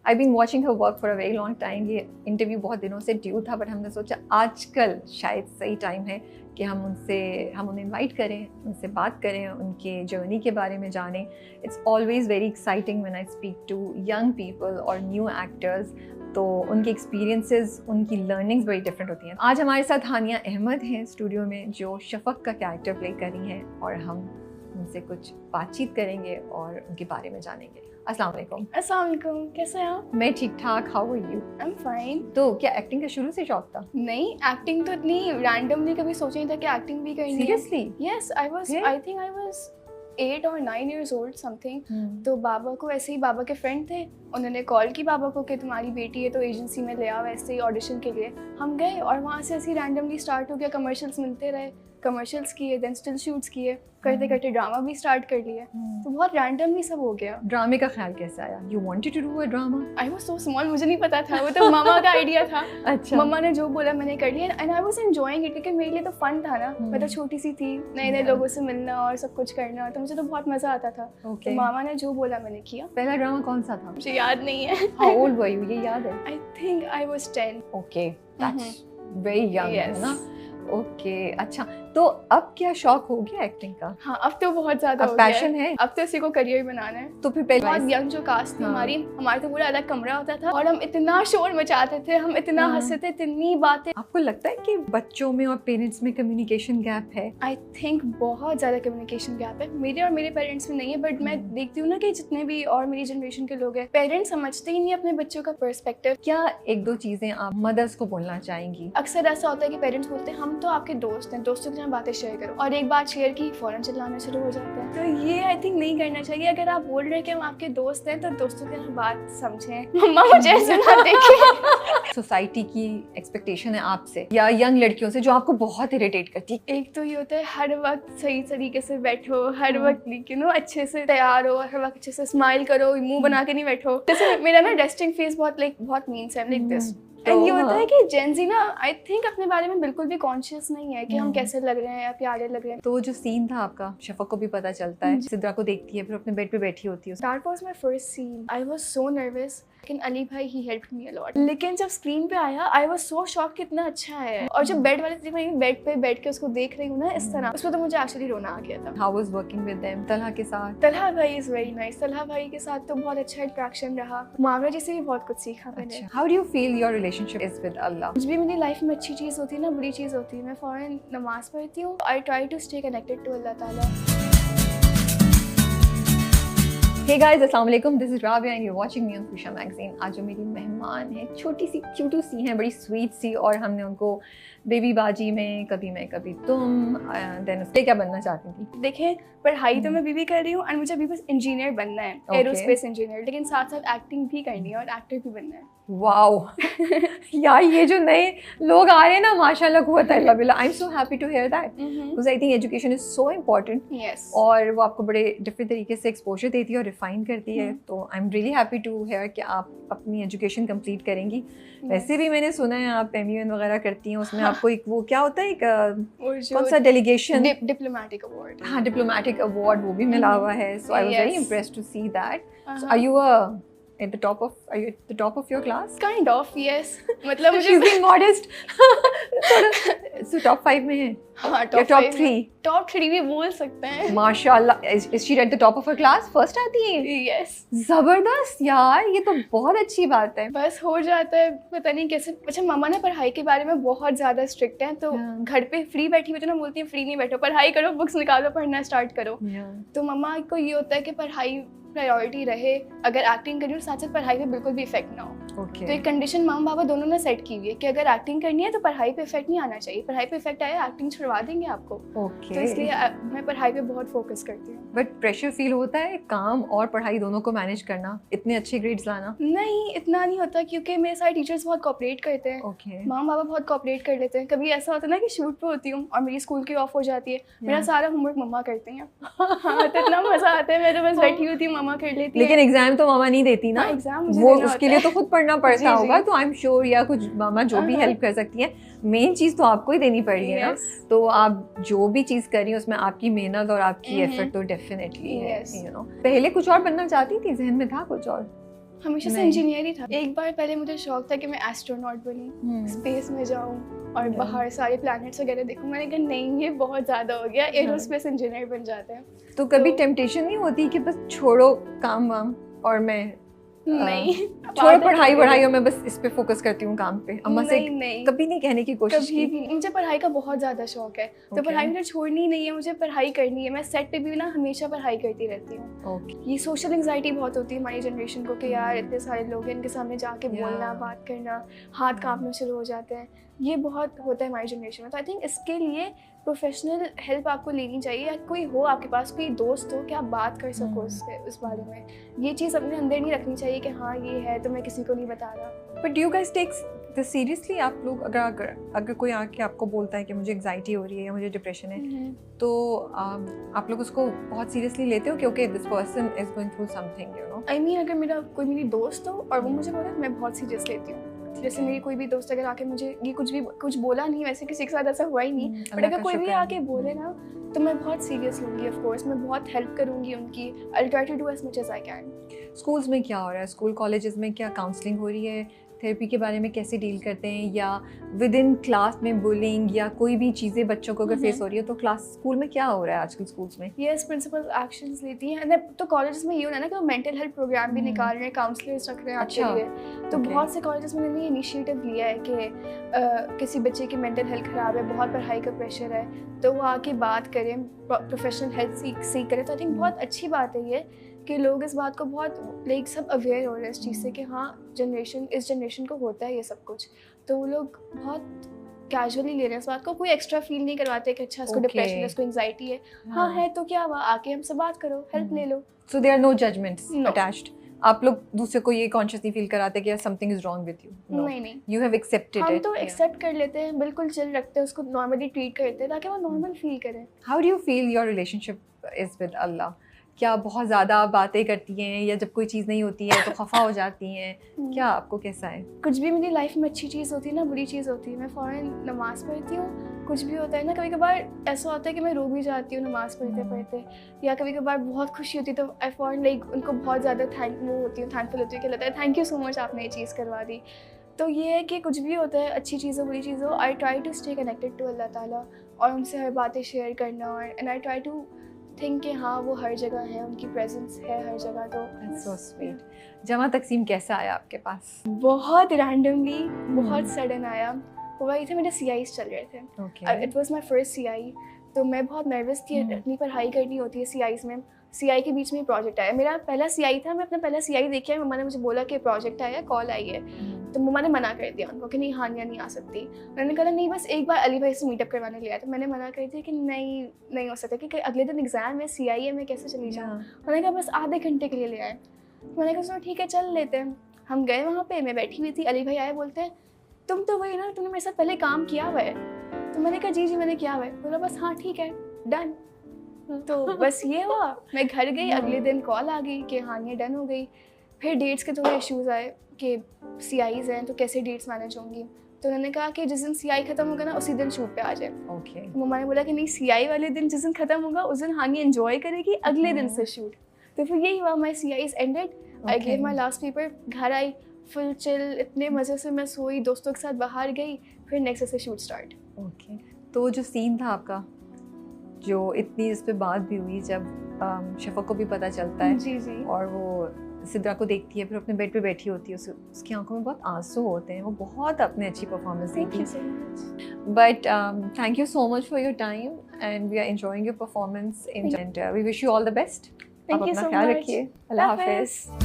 I been watching her work for a very long time. ये interview बहुत दिनों से ड्यू था, बट हमने सोचा आजकल शायद सही टाइम है कि हम उन्हें इनवाइट करें, उनसे बात करें, उनके जर्नी के बारे में जानें। It's always very exciting when I speak to young people और न्यू एक्टर्स, तो उनके एक्सपीरियंसेस, उनकी लर्निंग्स बड़ी डिफरेंट होती हैं। आज हमारे साथ हानिया अहमद हैं स्टूडियो में, जो शफक का कैरेक्टर प्ले कर रही हैं, और हम उनसे कुछ बातचीत करेंगे और उनके बारे में जानेंगे। अस्सलाम वालेकुम। अस्सलाम वालेकुम, कैसे हैं आप? मैं ठीक ठाक, how are you? I am fine. तो क्या एक्टिंग का शुरू से शौक था? नहीं, एक्टिंग तो इतनी रैंडमली कभी सोचा नहीं था कि एक्टिंग भी करनी है। Seriously? Yes, I think I was 8 और 9 years old समथिंग। तो बाबा को ऐसे ही, बाबा के फ्रेंड थे, उन्होंने कॉल की बाबा को कि तुम्हारी बेटी है तो एजेंसी में ले आओ ऐसे ही ऑडिशन के लिए। हम गए और वहाँ से ऐसे ही रैंडमली स्टार्ट हो गया, कमर्शियल्स मिलते रहे, कमर्शियल्स किए, देन स्टिल शूट्स किए, करते करते ड्रामा भी स्टार्ट कर लिए। तो बहुत रैंडमली सब हो गया। ड्रामे का ख्याल कैसे आया? You wanted to do a drama? I was so small, मुझे नहीं पता था, वो तो मामा का आइडिया था। अच्छा। मम्मा ने जो बोला मैंने कर लिया, and I was enjoying it, क्योंकि मेरे लिए तो फन था ना। मैं तो छोटी सी थी, नए नए लोगों से मिलना और सब कुछ करना, तो मुझे तो बहुत मजा आता था। तो मामा ने जो बोला मैंने किया। पहला ड्रामा कौन सा था? मुझे याद नहीं है। How old were you? ये याद है? I think I was 10। Okay, that's very young, है ना? ओके, अच्छा। तो अब क्या शौक हो गया एक्टिंग का? हाँ, अब तो बहुत ज्यादा हो अब गया पैशन है? अब तो इसी को करियर बनाना है। तो फिर पहले बहुत यंग जो कास्ट थी हमारी, हमारे तो पूरा अलग कमरा होता था और हम इतना शोर मचाते थे, हम इतना हंसते थे, इतनी बातें। आपको लगता है कि बच्चों में और पेरेंट्स में कम्युनिकेशन गैप है? आई थिंक बहुत ज़्यादा कम्युनिकेशन गैप है। मेरे और मेरे पेरेंट्स में नहीं है, बट मैं देखती हूँ ना कि जितने भी और मेरी जनरेशन के लोग हैं, पेरेंट्स समझते ही नहीं अपने बच्चों का पर्सपेक्टिव। क्या एक दो चीज़ें आप मदर्स को बोलना चाहेंगी? अक्सर ऐसा होता है कि पेरेंट्स बोलते हैं हम तो आपके दोस्त हैं, दोस्तों के साथ बातें शेयर करो, और एक बात शेयर की फौरन चिल्लाना शुरू हो जाते हैं। तो ये आई थिंक नहीं करना चाहिए। अगर आप बोल रहे हैं कि हम आपके दोस्त हैं, तो दोस्तों के साथ बात समझें। मम्मा मुझे ऐसे ना देखें। सोसाइटी की एक्सपेक्टेशन है आपसे या यंग लड़कियों से जो आपको बहुत इरिटेट करती है? एक तो ये होता है हर वक्त सही तरीके से बैठो, हर वक्त अच्छे से तैयार हो, हर वक्त अच्छे से स्माइल करो, मुंह बना के नहीं बैठो। जैसे मेरा ना रेस्टिंग फेस बहुत बहुत मीन्स है, लाइक दिस। एंड ये होता है कि जेंजी ना आई थिंक अपने बारे में बिल्कुल भी कॉन्शियस नहीं है कि हम कैसे लग रहे हैं या प्यारे लग रहे हैं। तो जो सीन था आपका, शफक को भी पता चलता है, सिद्रा को देखती है, फिर अपने बेड पे बैठी होती है। That was my first scene. I was so nervous, लेकिन अली भाई he helped me a lot. लेकिन जब स्क्रीन पे आया आई वाज सो शॉक्ड कितना अच्छा है। और जब बेड वाले थे, मैं बेड पे बैठ के उसको देख रही हूँ ना इस तरह, उसमें तो मुझे एक्चुअली रोना आ गया था। How was working with them? Talha के साथ? तलहा भाई इज वेरी नाइस। तलहा भाई के साथ तो बहुत अच्छा इंटरेक्शन रहा। मावरा जी से भी बहुत कुछ सीखा मैंने। How do you feel your relationship is with Allah? कुछ भी मेरी लाइफ में अच्छी चीज़ होती है ना, बुरी चीज़ होती है, मैं फौरन नमाज पढ़ती हूँ। I try to stay connected to Allah ताला। Hey guys, अस्सलाम वालेकुम, this is Rabia and you watching me on Khusha magazine. आज जो मेरी मेहमान है, छोटी सी क्यूटू सी हैं, बड़ी स्वीट सी, और हमने उनको बेबी बाजी में कभी मैं कभी तुम, देन उससे क्या बनना चाहती थी? देखें, पढ़ाई तो मैं भी कर रही हूँ और मुझे अभी बस इंजीनियर बनना है, एरोस्पेस इंजीनियर, लेकिन साथ साथ एक्टिंग भी करनी है और एक्टर भी बनना है। वाओ यार, ये जो नए लोग आ रहे हैं ना, माशाल्लाह कुव्वत अल्लाह बिल्ला, I am so happy to hear that, because I think education is so important. Yes, और वो आपको बड़े डिफरेंट तरीके से एक्सपोजर देती है और रिफाइन करती है। तो I am really happy to hear कि आप अपनी एजुकेशन कंप्लीट करेंगी। वैसे भी मैंने सुना है आप MUN वगैरह करती हैं, उसमें आपको एक वो क्या होता है, एक कौन सा डेलीगेशन, डिप्लोमेटिक अवार्ड, हाँ डिप्लोमेटिक अवार्ड, वो भी मिला हुआ है। So I was very impressed to see that. So are you at the top of your class? Kind of, yes. मतलब मुझे she's being modest. So top 5 में है? हाँ, top 3? Top 3 भी बोल सकते हैं। माशाल्लाह, is she at the top of her class? First आती है? Yes. जबरदस्त यार, ये तो बहुत अच्छी बात है। बस हो जाता है, पता नहीं कैसे। अच्छा, मामा ना पढ़ाई के बारे में बहुत ज़्यादा स्ट्रिक्ट हैं, तो घर पे फ्री बैठी हुई तो ना बोलती है फ्री नहीं बैठो, पढ़ाई करो, बुक्स निकालो, पढ़ना स्टार्ट करो। तो मम्मा को ये होता है कि पढ़ाई प्रायोरिटी रहे, अगर एक्टिंग करी और साथ साथ पढ़ाई पे बिल्कुल भी इफेक्ट ना हो। तो एक कंडीशन मामा बाबा दोनों ने सेट की हुई है कि अगर एक्टिंग करनी है तो पढ़ाई पे इफेक्ट नहीं आना चाहिए। पढ़ाई पे इफेक्ट आया, एक्टिंग छुड़वा देंगे आपको। तो इसलिए मैं पढ़ाई पे बहुत फोकस करती हूँ। बट प्रेशर फील होता है काम और पढ़ाई दोनों को मैनेज करना, इतने अच्छे ग्रेड्स लाना? नहीं, इतना नहीं होता, क्योंकि मेरे सारे टीचर्स बहुत कोऑपरेट करते हैं। मामा बाबा बहुत कोऑपरेट कर लेते हैं। कभी ऐसा होता है ना कि शूट पे होती हूँ और मेरी स्कूल की ऑफ हो जाती है, मेरा सारा होमवर्क मम्मा करती हैं। हाँ, तो इतना मजा आता है। मैं तो बस बैठी होती हूँ, मम्मा कर लेती है। लेकिन एग्जाम तो मामा नहीं देती ना, एग्जाम वो उसके लिए तो खुद पढ़ना पड़ता होगा। तो आई एम श्योर या कुछ मामा जो भी हेल्प कर सकती है, मेन चीज तो आपको ही देनी पड़ रही है ना। तो आप जो भी चीज कर रही है उसमें आपकी मेहनत और आपकी एफर्ट तो डेफिनेटली है, यू नो। पहले कुछ और बनना चाहती थी, जहन में था कुछ और? हमेशा से इंजीनियर ही था। एक बार पहले मुझे शौक था कि मैं एस्ट्रोनॉट बनूं, स्पेस में जाऊं और बाहर सारे प्लैनेट्स वगैरह देखूं। मैंने कहा नहीं, ये बहुत ज़्यादा हो गया, एरोस्पेस इंजीनियर बन जाते हैं। तो कभी टेम्पटेशन नहीं होती कि बस छोड़ो काम वाम और मैं नहीं छोड़ो पढ़ाई और मैं बस इस पे फोकस करती हूँ काम पे? अम्मा से नहीं, कभी नहीं कहने की कोशिश कभी की? भी। मुझे पढ़ाई का बहुत ज़्यादा शौक है, तो पढ़ाई मुझे छोड़नी नहीं है, मुझे पढ़ाई करनी है। मैं सेट पे भी ना हमेशा पढ़ाई करती रहती हूँ। ये सोशल एंग्जाइटी बहुत होती है हमारी जनरेशन को कि यार इतने सारे लोग हैं, इनके सामने जाके बोलना, बात करना, हाथ कांपने शुरू हो जाते हैं। ये बहुत होता है हमारी जनरेशन में। तो आई थिंक इसके लिए प्रोफेशनल हेल्प आपको लेनी चाहिए, या कोई हो आपके पास, कोई दोस्त हो कि आप बात कर सको उससे, उस बारे में। ये चीज़ अपने अंदर नहीं रखनी चाहिए कि हाँ ये है तो मैं किसी को नहीं बता रहा। But do you guys take this seriously? आप लोग अगर कोई आके आपको बोलता है कि मुझे एंग्जाइटी हो रही है या मुझे डिप्रेशन है, तो आप लोग उसको बहुत सीरियसली लेते हो क्योंकि this person is going through something, you know? I mean अगर मेरी दोस्त हो और वो मुझे बोले तो मैं बहुत सीरियस लेती हूँ। जैसे मेरी कोई भी दोस्त अगर आके मुझे ये कुछ बोला नहीं, वैसे किसी के साथ ऐसा हुआ ही नहीं, बट अगर कोई भी आके बोले ना तो मैं बहुत सीरियस लूँगी। ऑफ कोर्स मैं बहुत हेल्प करूँगी उनकी। I will try to do as much as I can. Schools में क्या हो रहा है? स्कूल कॉलेजेस में क्या काउंसलिंग हो रही है? थेरेपी के बारे में कैसे डील करते हैं? या विद इन क्लास में बुलिंग या कोई भी चीज़ें बच्चों को अगर फेस हो रही है तो स्कूल में क्या हो रहा है आजकल स्कूल्स में? यस, प्रिंसिपल एक्शंस लेती हैं। तो कॉलेजेस में ये हो रहा है ना कि वो मेंटल हेल्थ प्रोग्राम भी निकाल रहे हैं, काउंसलर्स रख रहे हैं आपके लिए। तो बहुत से कॉलेजेस में उन्होंने ये इनिशिएटिव लिया है कि किसी बच्चे की मेंटल हेल्थ ख़राब है, बहुत पढ़ाई का प्रेशर है, तो वो आके बात करें, प्रोफेशनल हेल्प सीख करें। तो आई थिंक बहुत अच्छी बात है ये कि लोग इस बात को बहुत सब अवेयर हो रहे हैं इस चीज़ से कि हाँ इस जनरेशन को होता है ये सब कुछ। तो वो लोग बहुत कैजुअली ले रहे हैं इस बात को, कोई एक्स्ट्रा फील नहीं करवाते कि अच्छा इसको डिप्रेशन है, इसको एंग्जाइटी है। हाँ है तो क्या हुआ, आके हमसे बात करो, हेल्प ले लो। So there are no judgements attached. आप लोग दूसरे को ये कॉन्शियसली फील कराते कि something is wrong with you? नहीं, यू हैव एक्सेप्टेड इट। हम तो एक्सेप्ट कर लेते हैं, बिल्कुल चिल रखते हैं उसको, नॉर्मली ट्रीट करते हैं ताकि वो नॉर्मल फील करें। How do you feel your relationship is with Allah? क्या बहुत ज़्यादा बातें करती हैं या जब कोई चीज़ नहीं होती है तो खफा हो जाती हैं? क्या आपको कैसा है? कुछ भी मेरी लाइफ में अच्छी चीज़ होती है ना, बुरी चीज़ होती है, मैं फ़ौरन नमाज़ पढ़ती हूँ। कुछ भी होता है ना, कभी कभार ऐसा होता है कि मैं रो भी जाती हूँ नमाज़ पढ़ते पढ़ते, या कभी कभार बहुत खुशी होती है तो आई फ़ौरन उनको बहुत ज़्यादा थैंकफुल होती हूँ कि लगता है थैंक यू सो मच, आपने ये चीज़ करवा दी। तो ये है कि कुछ भी होता है, अच्छी चीज़ हो बुरी चीज़ हो, I try to stay connected to Allah ताला और उनसे हर बातें शेयर करना, और and I try to think कि हाँ वो हर जगह है, उनकी प्रेजेंस है हर जगह। तो सो स्वीट। जमा तकसीम कैसा आया आपके पास? बहुत रैंडमली, बहुत सडन आया। वो वही थे, मेरे CIs चल रहे थे। It was my first CI, तो मैं बहुत नर्वस थी। अपनी पढ़ाई करनी होती है CIs में। CI के बीच में प्रोजेक्ट आया, मेरा पहला CI था। मैं अपना पहला CI देखा है, मम्मा ने मुझे बोला कि प्रोजेक्ट आया, कॉल आई है, तो मम्मा ने मना कर दिया उनको कि नहीं हानिया नहीं आ सकती। मैंने कहा नहीं, बस एक बार अली भाई से मीटअप करवाने लिया, तो मैंने मना कर दिया कि नहीं हो सकता, कि अगले दिन एग्जाम है, CI है, मैं कैसे चली जाऊँ। मैंने कहा बस आधे घंटे के लिए ले आए। मैंने कहा ठीक है चल लेते हैं। हम गए वहाँ पे, मैं बैठी हुई थी, अली भाई आए, बोलते हैं तुम तो वही ना, तुमने मेरे साथ पहले काम किया हुआ है। तो मैंने कहा जी मैंने किया हुआ है। बोला बस हाँ ठीक है डन। तो बस ये हुआ, मैं घर गई, अगले दिन कॉल आ गई कि हाँ ये डन हो गई। फिर डेट्स के थोड़े इश्यूज़ आए कि CIs हैं तो कैसे डेट्स मैनेज होंगी। तो उन्होंने कहा कि जिस दिन CI ख़त्म होगा ना उसी दिन शूट पे आ जाए। मम्मा ने बोला कि नहीं, CI वाले दिन जिस दिन ख़त्म होगा उस दिन हानि एंजॉय करेगी, अगले दिन से शूट। तो फिर यही हुआ, माई CIs ended, I gave my last paper, घर आई फुल चिल, इतने मज़े से मैं सोई, दोस्तों के साथ बाहर गई, फिर नेक्स्ट से शूट स्टार्ट। तो जो सीन था आपका, जो इतनी इस पे बात भी हुई, जब शफा को भी पता चलता है जी और वो सिद्रा को देखती है, फिर अपने बेड पे बैठी होती है, उसकी आंखों में बहुत आंसू होते हैं, वो बहुत अपने अच्छी परफॉर्मेंस दी थी। But thank you so much for your time and we are enjoying your performance and we wish you all the best. आप अपना ख्याल रखिए। अल्लाह हाफिज़।